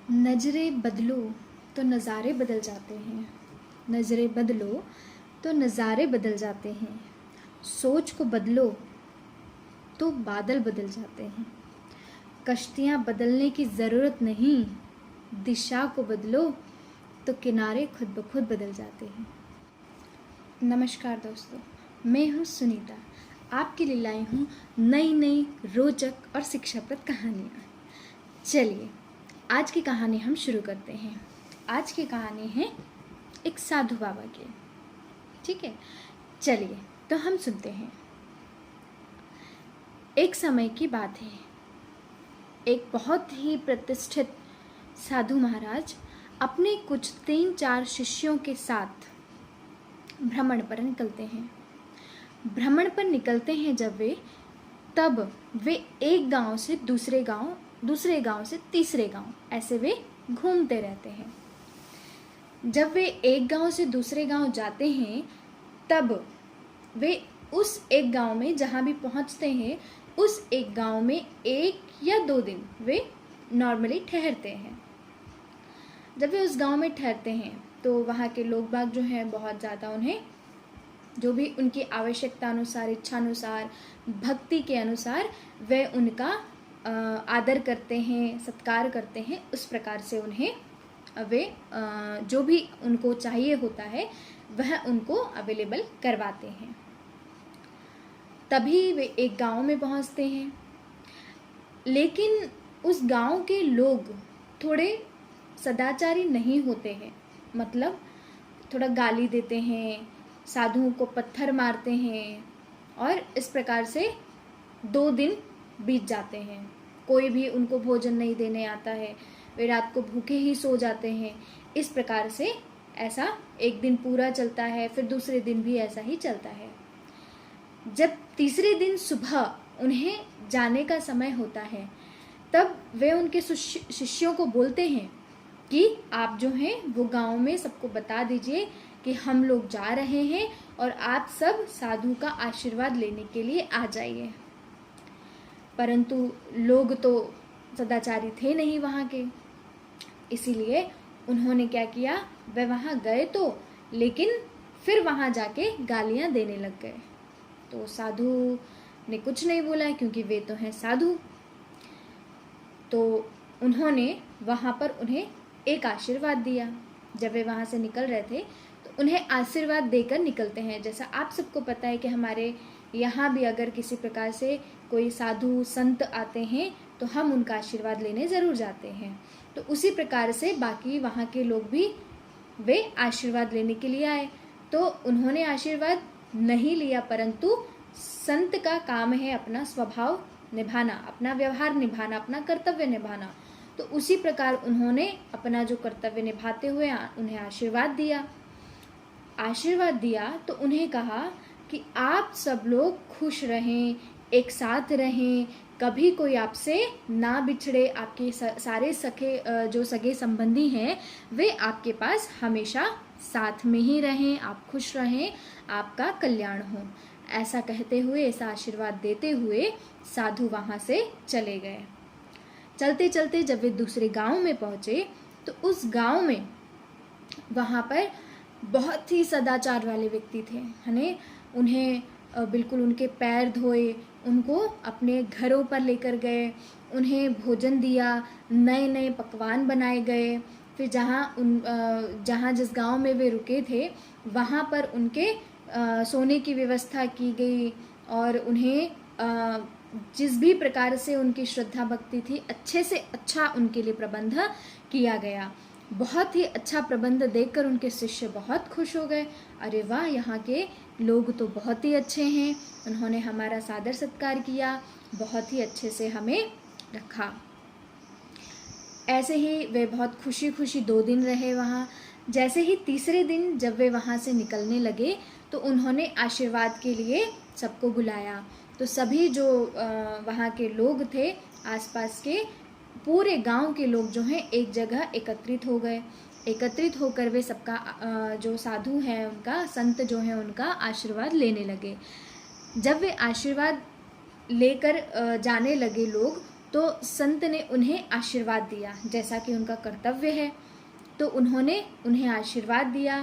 नज़रें बदलो तो नज़ारे बदल जाते हैं। नज़रें बदलो तो नज़ारे बदल जाते हैं। सोच को बदलो तो बादल बदल जाते हैं। कश्तियाँ बदलने की ज़रूरत नहीं, दिशा को बदलो तो किनारे खुद ब खुद बदल जाते हैं। नमस्कार दोस्तों, मैं हूँ सुनीता। आपके लिए लाई हूँ नई नई रोचक और शिक्षाप्रद कहानियाँ। चलिए आज की कहानी हम शुरू करते हैं। आज की कहानी है एक साधु बाबा की। ठीक है, चलिए तो हम सुनते हैं। एक समय की बात है, एक बहुत ही प्रतिष्ठित साधु महाराज अपने कुछ 3-4 शिष्यों के साथ भ्रमण पर निकलते हैं। भ्रमण पर निकलते हैं तब वे एक गांव से दूसरे गांव से तीसरे गांव, ऐसे वे घूमते रहते हैं। जब वे एक गांव से दूसरे गांव जाते हैं तब वे उस एक गांव में जहां भी पहुंचते हैं, उस एक गांव में 1 या 2 दिन वे नॉर्मली ठहरते हैं। जब वे उस गांव में ठहरते हैं तो वहाँ के लोग बाग जो हैं बहुत ज़्यादा उन्हें जो भी उनकी आवश्यकता अनुसार, इच्छा अनुसार, भक्ति के अनुसार वे उनका आदर करते हैं, सत्कार करते हैं। उस प्रकार से उन्हें वे जो भी उनको चाहिए होता है वह उनको अवेलेबल करवाते हैं। तभी वे एक गांव में पहुंचते हैं, लेकिन उस गांव के लोग थोड़े सदाचारी नहीं होते हैं। मतलब थोड़ा गाली देते हैं, साधुओं को पत्थर मारते हैं और इस प्रकार से 2 दिन बीत जाते हैं। कोई भी उनको भोजन नहीं देने आता है, वे रात को भूखे ही सो जाते हैं। इस प्रकार से ऐसा एक दिन पूरा चलता है, फिर दूसरे दिन भी ऐसा ही चलता है। जब तीसरे दिन सुबह उन्हें जाने का समय होता है तब वे उनके शिष्यों को बोलते हैं कि आप जो हैं वो गांव में सबको बता दीजिए कि हम लोग जा रहे हैं और आप सब साधु का आशीर्वाद लेने के लिए आ जाइए। परंतु लोग तो सदाचारी थे नहीं वहाँ के, इसीलिए उन्होंने क्या किया, वे वहाँ गए तो लेकिन फिर वहाँ जाके गालियाँ देने लग गए। तो साधु ने कुछ नहीं बोला क्योंकि वे तो हैं साधु। तो उन्होंने वहाँ पर उन्हें एक आशीर्वाद दिया। जब वे वहाँ से निकल रहे थे तो उन्हें आशीर्वाद देकर निकलते हैं। जैसा आप सबको पता है कि हमारे यहाँ भी अगर किसी प्रकार से कोई साधु संत आते हैं तो हम उनका आशीर्वाद लेने ज़रूर जाते हैं। तो उसी प्रकार से बाकी वहाँ के लोग भी वे आशीर्वाद लेने के लिए आए। तो उन्होंने आशीर्वाद नहीं लिया, परंतु संत का काम है अपना स्वभाव निभाना, अपना व्यवहार निभाना, अपना कर्तव्य निभाना। तो उसी प्रकार उन्होंने अपना जो कर्तव्य निभाते हुए उन्हें आशीर्वाद दिया। आशीर्वाद दिया तो उन्हें कहा कि आप सब लोग खुश रहें, एक साथ रहें, कभी कोई आपसे ना बिछड़े। आपके सारे जो सगे संबंधी हैं वे आपके पास हमेशा साथ में ही रहें, आप खुश रहें, आपका कल्याण हो। ऐसा कहते हुए, ऐसा आशीर्वाद देते हुए साधु वहाँ से चले गए। चलते चलते जब वे दूसरे गांव में पहुँचे तो उस गांव में वहाँ पर बहुत ही सदाचार वाले व्यक्ति थे, है ना। उन्हें बिल्कुल उनके पैर धोए, उनको अपने घरों पर लेकर गए, उन्हें भोजन दिया, नए नए पकवान बनाए गए। फिर जहाँ जिस गांव में वे रुके थे वहाँ पर उनके सोने की व्यवस्था की गई और उन्हें जिस भी प्रकार से उनकी श्रद्धा भक्ति थी अच्छे से अच्छा उनके लिए प्रबंध किया गया। बहुत ही अच्छा प्रबंध देखकर उनके शिष्य बहुत खुश हो गए। अरे वाह, यहाँ के लोग तो बहुत ही अच्छे हैं, उन्होंने हमारा सादर सत्कार किया, बहुत ही अच्छे से हमें रखा। ऐसे ही वे बहुत खुशी खुशी 2 दिन रहे वहाँ। जैसे ही तीसरे दिन जब वे वहाँ से निकलने लगे तो उन्होंने आशीर्वाद के लिए सबको बुलाया। तो सभी जो वहाँ के लोग थे, आसपास के पूरे गांव के लोग जो हैं एक जगह एकत्रित हो गए। एकत्रित होकर वे सबका जो साधु है उनका, संत जो है उनका आशीर्वाद लेने लगे। जब वे आशीर्वाद लेकर जाने लगे लोग, तो संत ने उन्हें आशीर्वाद दिया, जैसा कि उनका कर्तव्य है। तो उन्होंने उन्हें आशीर्वाद दिया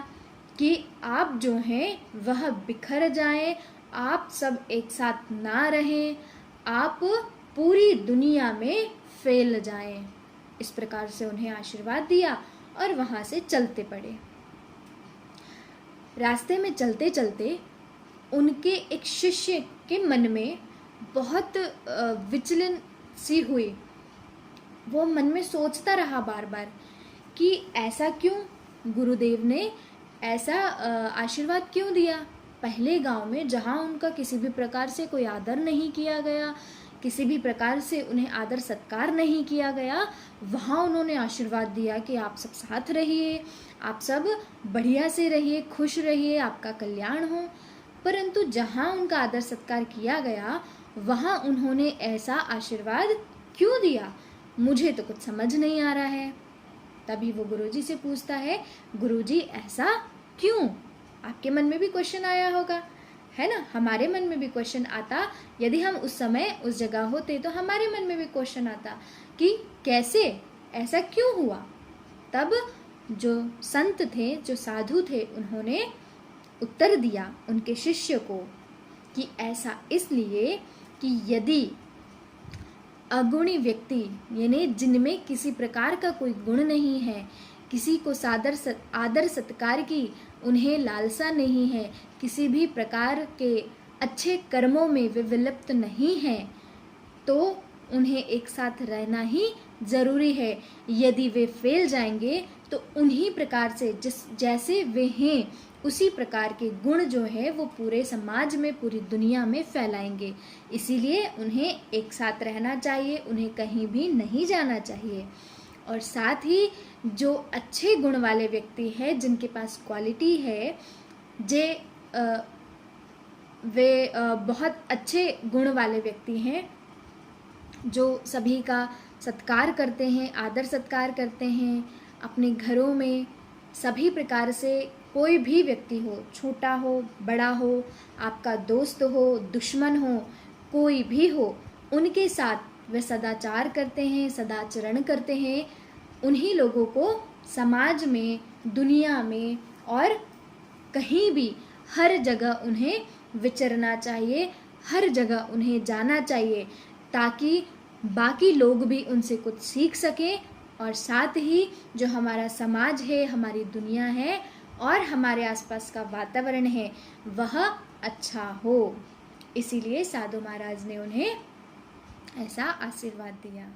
कि आप जो हैं वह बिखर जाएं, आप सब एक साथ ना रहें, आप पूरी दुनिया में फैल जाएं। इस प्रकार से उन्हें आशीर्वाद दिया और वहाँ से चलते पड़े। रास्ते में चलते चलते उनके एक शिष्य के मन में बहुत विचलन सी हुई। वो मन में सोचता रहा बार बार कि ऐसा क्यों, गुरुदेव ने ऐसा आशीर्वाद क्यों दिया। पहले गांव में जहां उनका किसी भी प्रकार से कोई आदर नहीं किया गया, किसी भी प्रकार से उन्हें आदर सत्कार नहीं किया गया, वहाँ उन्होंने आशीर्वाद दिया कि आप सब साथ रहिए, आप सब बढ़िया से रहिए, खुश रहिए, आपका कल्याण हो। परंतु जहाँ उनका आदर सत्कार किया गया वहाँ उन्होंने ऐसा आशीर्वाद क्यों दिया, मुझे तो कुछ समझ नहीं आ रहा है। तभी वो गुरुजी से पूछता है, गुरुजी ऐसा क्यों? आपके मन में भी क्वेश्चन आया होगा, है ना? हमारे मन में भी क्वेश्चन आता, यदि हम उस समय उस जगह होते तो हमारे मन में भी क्वेश्चन आता कि कैसे, ऐसा क्यों हुआ। तब जो संत थे, जो साधु थे, उन्होंने उत्तर दिया उनके शिष्य को कि ऐसा इसलिए कि यदि अगुणी व्यक्ति, यानी जिनमें किसी प्रकार का कोई गुण नहीं है, किसी को आदर सत्कार की उन्हें लालसा नहीं है, किसी भी प्रकार के अच्छे कर्मों में वे विलिप्त नहीं हैं, तो उन्हें एक साथ रहना ही ज़रूरी है। यदि वे फैल जाएंगे तो उन्हीं प्रकार से जैसे वे हैं उसी प्रकार के गुण जो है वो पूरे समाज में, पूरी दुनिया में फैलाएंगे। इसीलिए उन्हें एक साथ रहना चाहिए, उन्हें कहीं भी नहीं जाना चाहिए। और साथ ही जो अच्छे गुण वाले व्यक्ति हैं, जिनके पास क्वालिटी है, वे बहुत अच्छे गुण वाले व्यक्ति हैं, जो सभी का सत्कार करते हैं, आदर सत्कार करते हैं, अपने घरों में सभी प्रकार से कोई भी व्यक्ति हो, छोटा हो, बड़ा हो, आपका दोस्त हो, दुश्मन हो, कोई भी हो, उनके साथ वे सदाचार करते हैं, सदाचरण करते हैं। उन्हीं लोगों को समाज में, दुनिया में और कहीं भी हर जगह उन्हें विचरना चाहिए, हर जगह उन्हें जाना चाहिए, ताकि बाकी लोग भी उनसे कुछ सीख सकें और साथ ही जो हमारा समाज है, हमारी दुनिया है और हमारे आसपास का वातावरण है वह अच्छा हो। इसीलिए साधु महाराज ने उन्हें ऐसा आशीर्वाद दिया।